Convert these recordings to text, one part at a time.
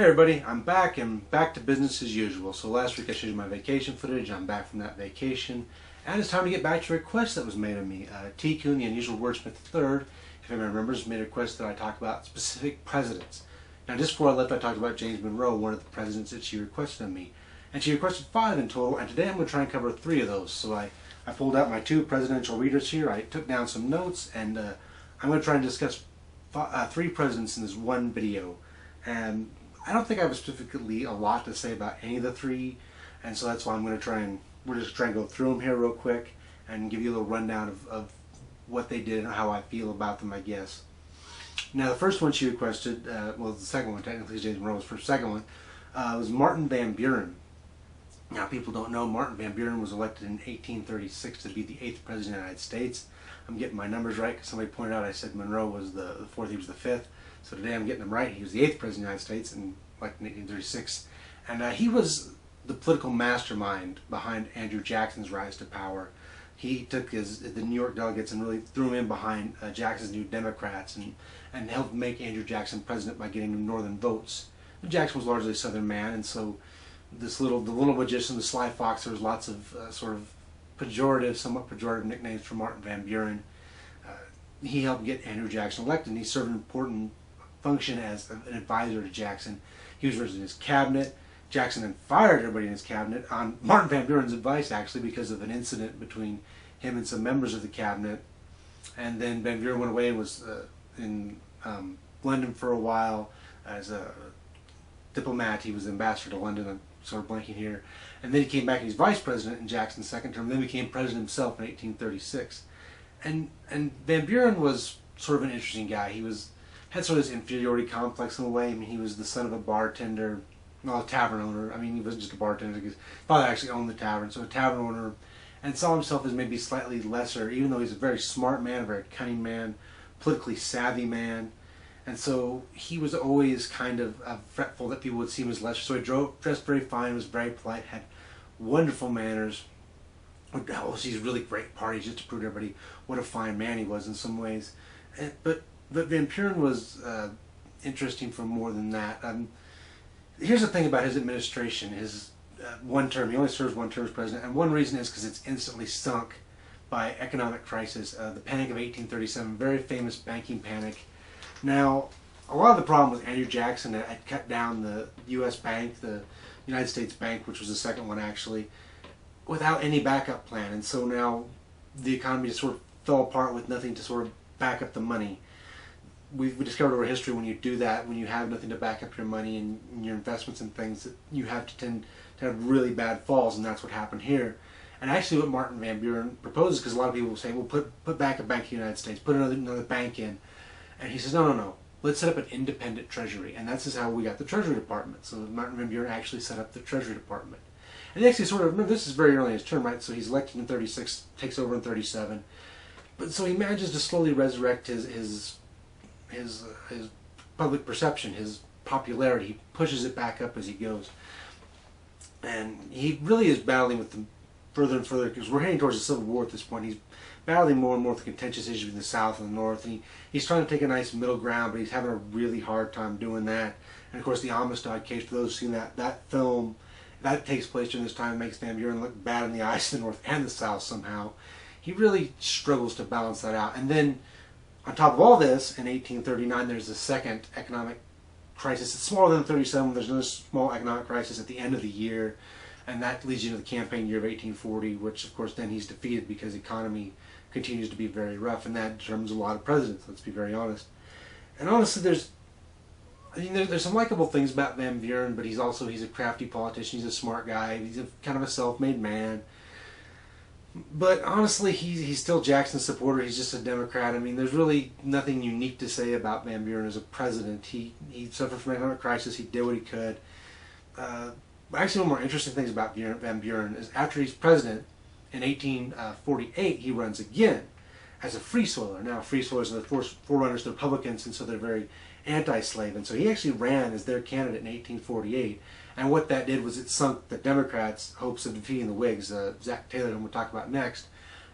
Hey everybody, I'm back and back to business as usual. So last week I showed you my vacation footage. I'm back from that vacation. And it's time to get back to a request that was made of me. T. Coon, the Unusual Wordsmith III, if anyone remembers, made a request that I talk about specific presidents. Now just before I left I talked about James Monroe, one of the presidents that she requested of me. And she requested 5 in total, and today I'm going to try and cover 3 of those. So I pulled out my 2 presidential readers here, I took down some notes, and I'm going to try and discuss 3 presidents in this one video. And I don't think I have specifically a lot to say about any of the 3, and so that's why I'm going to try and we're just trying to go through them here real quick and give you a little rundown of what they did and how I feel about them, I guess. Now the first one she requested, well the second one technically, James Monroe's first, second one, was Martin Van Buren. Now people don't know, Martin Van Buren was elected in 1836 to be the 8th President of the United States. I'm getting my numbers right because somebody pointed out I said Monroe was the 4th, he was the 5th. So today I'm getting them right. He was the 8th President of the United States in 1836. And he was the political mastermind behind Andrew Jackson's rise to power. He took the New York delegates and really threw them in behind Jackson's New Democrats and helped make Andrew Jackson president by getting them northern votes. And Jackson was largely a southern man, and so the little magician, the sly fox, there was lots of sort of pejorative, somewhat pejorative nicknames for Martin Van Buren. He helped get Andrew Jackson elected, and he served an important function as an advisor to Jackson. He was in his cabinet. Jackson then fired everybody in his cabinet on Martin Van Buren's advice, actually, because of an incident between him and some members of the cabinet. And then Van Buren went away and was in London for a while as a diplomat. He was ambassador to London. I'm sort of blanking here. And then he came back and he's vice president in Jackson's second term. Then became president himself in 1836. And Van Buren was sort of an interesting guy. He had sort of this inferiority complex in a way. I mean, he was the son of a bartender, well, a tavern owner. I mean, he wasn't just a bartender because his father actually owned the tavern, so a tavern owner, and saw himself as maybe slightly lesser, even though he's a very smart man, a very cunning man, politically savvy man. And so he was always kind of fretful that people would see him as lesser. So he dressed very fine, was very polite, had wonderful manners, would host these really great parties just to prove to everybody what a fine man he was in some ways. But Van Buren was interesting for more than that. Here's the thing about his administration, his one term, he only serves 1 term as president, and one reason is because it's instantly sunk by economic crisis, the Panic of 1837, very famous banking panic. Now, a lot of the problem with Andrew Jackson had cut down the U.S. Bank, the United States Bank, which was the second one actually, without any backup plan, and so now the economy just sort of fell apart with nothing to sort of back up the money. We discovered over history when you do that, when you have nothing to back up your money and your investments and things, that you have to tend to have really bad falls, and that's what happened here. And actually what Martin Van Buren proposes, because a lot of people will say, well, put back a bank in the United States, put another bank in. And he says, no, let's set up an independent treasury. And that's just how we got the Treasury Department. So Martin Van Buren actually set up the Treasury Department. And he actually sort of, remember, this is very early in his term, right? So he's elected in 36, takes over in 37. But so he manages to slowly resurrect his public perception, his popularity. He pushes it back up as he goes. And he really is battling with them further and further, because we're heading towards a civil war at this point. He's battling more and more with the contentious issues in the South and the North. And he's trying to take a nice middle ground, but he's having a really hard time doing that. And of course the Amistad case, for those who've seen that film, that takes place during this time, makes Van Buren look bad in the eyes of the North and the South somehow. He really struggles to balance that out. And then on top of all this, in 1839, there's the second economic crisis. It's smaller than 37. There's another small economic crisis at the end of the year, and that leads you to the campaign year of 1840, which, of course, then he's defeated because the economy continues to be very rough, and that determines a lot of presidents, let's be very honest. And honestly, there's some likable things about Van Buren, but he's a crafty politician. He's a smart guy. He's kind of a self-made man. But honestly, he's still Jackson's supporter. He's just a Democrat. I mean, there's really nothing unique to say about Van Buren as a president. He suffered from an economic crisis. He did what he could. Actually, one of the more interesting things about Van Buren is after he's president in 1848, he runs again as a free soiler. Now, free soilers are the forerunners to the Republicans, and so they're very anti-slave. And so he actually ran as their candidate in 1848. And what that did was it sunk the Democrats' hopes of defeating the Whigs. Zach Taylor, whom we'll talk about next,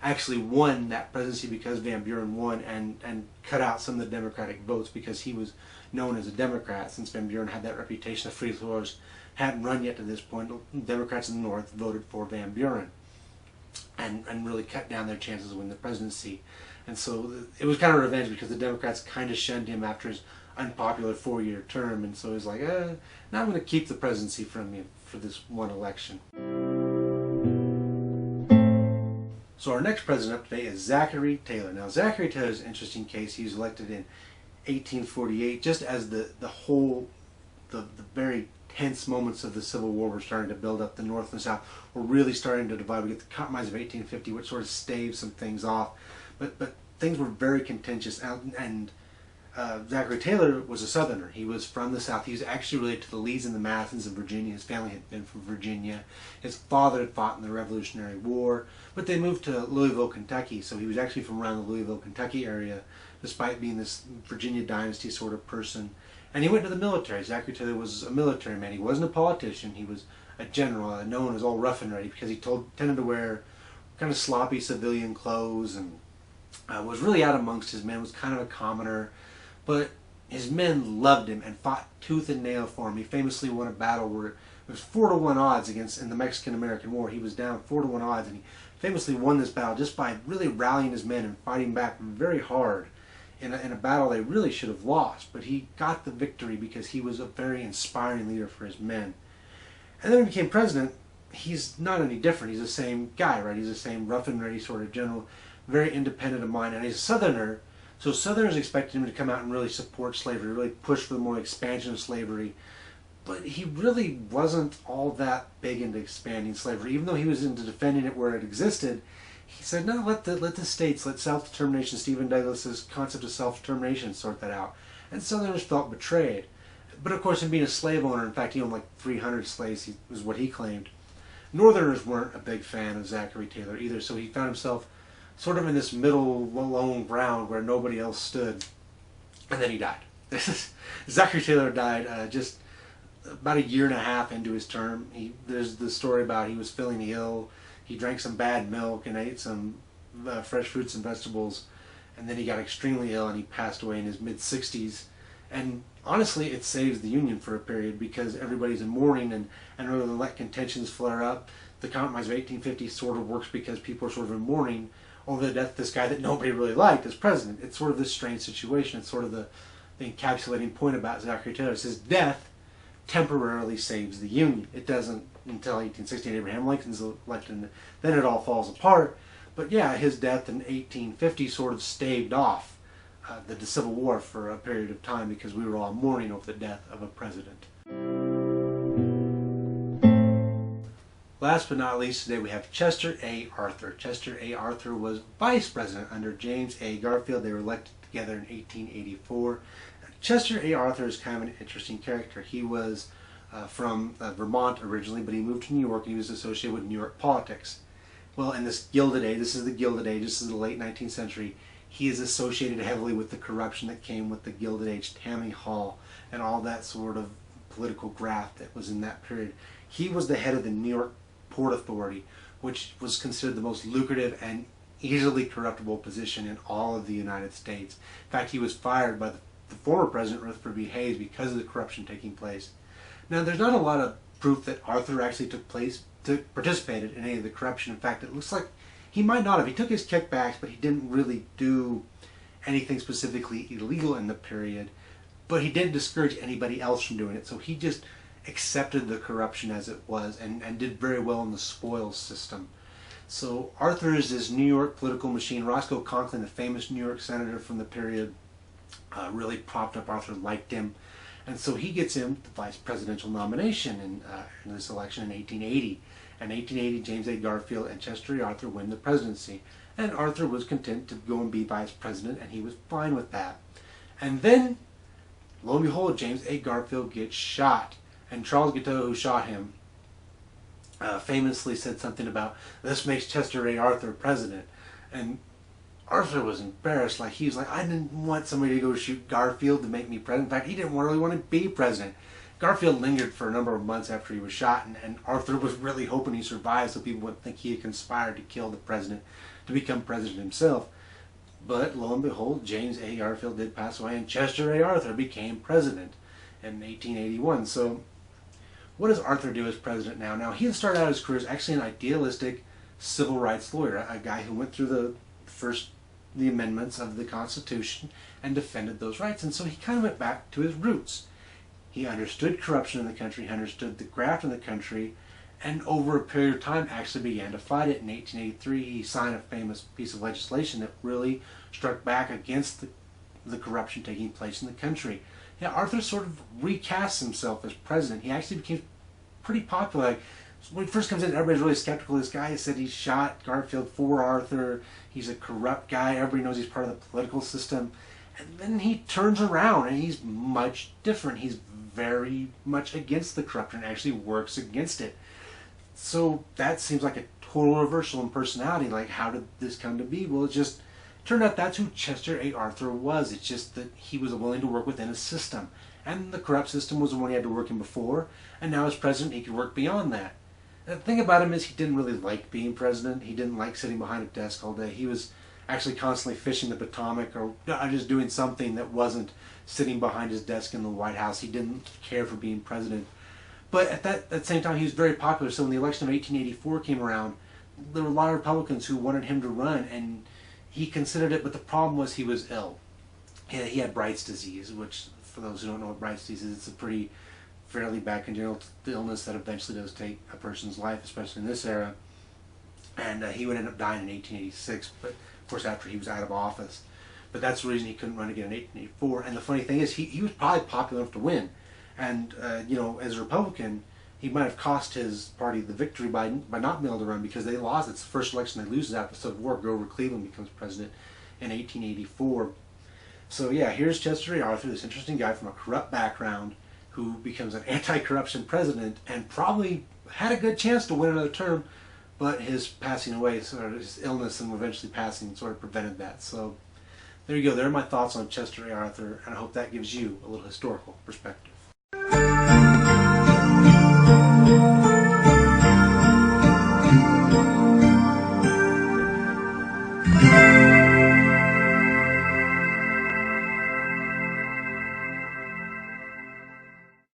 actually won that presidency because Van Buren won and cut out some of the Democratic votes because he was known as a Democrat. Since Van Buren had that reputation, the Free Soilers hadn't run yet to this point. Democrats in the North voted for Van Buren and really cut down their chances of winning the presidency. And so it was kind of revenge because the Democrats kind of shunned him after his unpopular 4-year term, and so he's like, now I'm going to keep the presidency from you for this one election. So our next president up today is Zachary Taylor. Now Zachary Taylor is an interesting case. He was elected in 1848, just as the very tense moments of the Civil War were starting to build up. The North and South were really starting to divide. We get the Compromise of 1850, which sort of staved some things off, but things were very contentious. And Zachary Taylor was a Southerner. He was from the South. He was actually related to the Lees and the Mathesons of Virginia. His family had been from Virginia. His father had fought in the Revolutionary War, but they moved to Louisville, Kentucky. So he was actually from around the Louisville, Kentucky area, despite being this Virginia dynasty sort of person. And he went to the military. Zachary Taylor was a military man. He wasn't a politician. He was a general, known as all rough and ready because he tended to wear kind of sloppy civilian clothes and was really out amongst his men, was kind of a commoner. But his men loved him and fought tooth and nail for him. He famously won a battle where it was 4-to-1 odds in the Mexican-American War. He was down 4-to-1 odds, and he famously won this battle just by really rallying his men and fighting back very hard in a battle they really should have lost. But he got the victory because he was a very inspiring leader for his men. And then when he became president, he's not any different. He's the same guy, right? He's the same rough and ready sort of general, very independent of mind, and he's a Southerner. So Southerners expected him to come out and really support slavery, really push for the more expansion of slavery. But he really wasn't all that big into expanding slavery. Even though he was into defending it where it existed, he said, no, let the states, let self-determination, Stephen Douglas's concept of self-determination, sort that out. And Southerners felt betrayed. But of course, in being a slave owner, in fact, he owned like 300 slaves, was what he claimed. Northerners weren't a big fan of Zachary Taylor either, so he found himself sort of in this middle lone ground where nobody else stood. And then he died. Zachary Taylor died just about 1.5 years into his term. There's the story about he was feeling ill. He drank some bad milk and ate some fresh fruits and vegetables, and then he got extremely ill and he passed away in his mid-60s. And honestly, it saves the Union for a period because everybody's in mourning, and rather than let contentions flare up, the Compromise of 1850 sort of works because people are sort of in mourning over the death of this guy that nobody really liked as president. It's sort of this strange situation. It's sort of the encapsulating point about Zachary Taylor. It's his death temporarily saves the Union. It doesn't until 1868, Abraham Lincoln's elected, and then it all falls apart. But yeah, his death in 1850 sort of staved off the Civil War for a period of time because we were all mourning over the death of a president. Last but not least, today we have Chester A. Arthur. Chester A. Arthur was vice president under James A. Garfield. They were elected together in 1884. Chester A. Arthur is kind of an interesting character. He was from Vermont originally, but he moved to New York and he was associated with New York politics. Well, in this Gilded Age, this is the Gilded Age, this is the late 19th century, he is associated heavily with the corruption that came with the Gilded Age, Tammany Hall, and all that sort of political graft that was in that period. He was the head of the New York Port Authority, which was considered the most lucrative and easily corruptible position in all of the United States. In fact, he was fired by the former president, Rutherford B. Hayes, because of the corruption taking place. Now, there's not a lot of proof that Arthur actually participated in any of the corruption. In fact, it looks like he might not have. He took his kickbacks, but he didn't really do anything specifically illegal in the period. But he didn't discourage anybody else from doing it. So he just accepted the corruption as it was and did very well in the spoils system. So Arthur is this New York political machine. Roscoe Conkling, the famous New York senator from the period, really propped up Arthur, liked him. And so he gets him the vice presidential nomination in this election in 1880. In 1880, James A. Garfield and Chester A. Arthur win the presidency. And Arthur was content to go and be vice president, and he was fine with that. And then, lo and behold, James A. Garfield gets shot. And Charles Guiteau, who shot him, famously said something about, this makes Chester A. Arthur president. And Arthur was embarrassed. Like, he was like, I didn't want somebody to go shoot Garfield to make me president. In fact, he didn't really want to be president. Garfield lingered for a number of months after he was shot, and Arthur was really hoping he survived so people wouldn't think he had conspired to kill the president to become president himself. But lo and behold, James A. Garfield did pass away, and Chester A. Arthur became president in 1881. So what does Arthur do as president now? Now, he started out his career as actually an idealistic civil rights lawyer, a guy who went through the amendments of the Constitution and defended those rights. And so he kind of went back to his roots. He understood corruption in the country, he understood the graft in the country, and over a period of time actually began to fight it. In 1883, he signed a famous piece of legislation that really struck back against the corruption taking place in the country. Yeah, Arthur sort of recast himself as president. He actually became pretty popular. Like, when he first comes in, everybody's really skeptical of this guy. He said he shot Garfield for Arthur. He's a corrupt guy. Everybody knows he's part of the political system. And then he turns around and he's much different. He's very much against the corruption, actually works against it. So that seems like a total reversal in personality. Like, how did this come to be? Well, it just turned out that's who Chester A. Arthur was. It's just that he was willing to work within a system. And the corrupt system was the one he had to work in before. And now as president, he could work beyond that. The thing about him is he didn't really like being president. He didn't like sitting behind a desk all day. He was actually constantly fishing the Potomac or just doing something that wasn't sitting behind his desk in the White House. He didn't care for being president. But at the same time, he was very popular. So when the election of 1884 came around, there were a lot of Republicans who wanted him to run, and he considered it, but the problem was he was ill. He had Bright's disease, which, for those who don't know what Bright's disease is, it's a pretty fairly bad congenital illness that eventually does take a person's life, especially in this era. And he would end up dying in 1886, but of course after he was out of office. But that's the reason he couldn't run again in 1884. And the funny thing is, he was probably popular enough to win. And, you know, as a Republican, he might have cost his party the victory by not being able to run, because they lost. It's the first election they lose after the Civil War. Grover Cleveland becomes president in 1884. So yeah, here's Chester A. Arthur, this interesting guy from a corrupt background who becomes an anti-corruption president and probably had a good chance to win another term, but his passing away, sort of his illness and eventually passing, sort of prevented that. So there you go. There are my thoughts on Chester A. Arthur, and I hope that gives you a little historical perspective.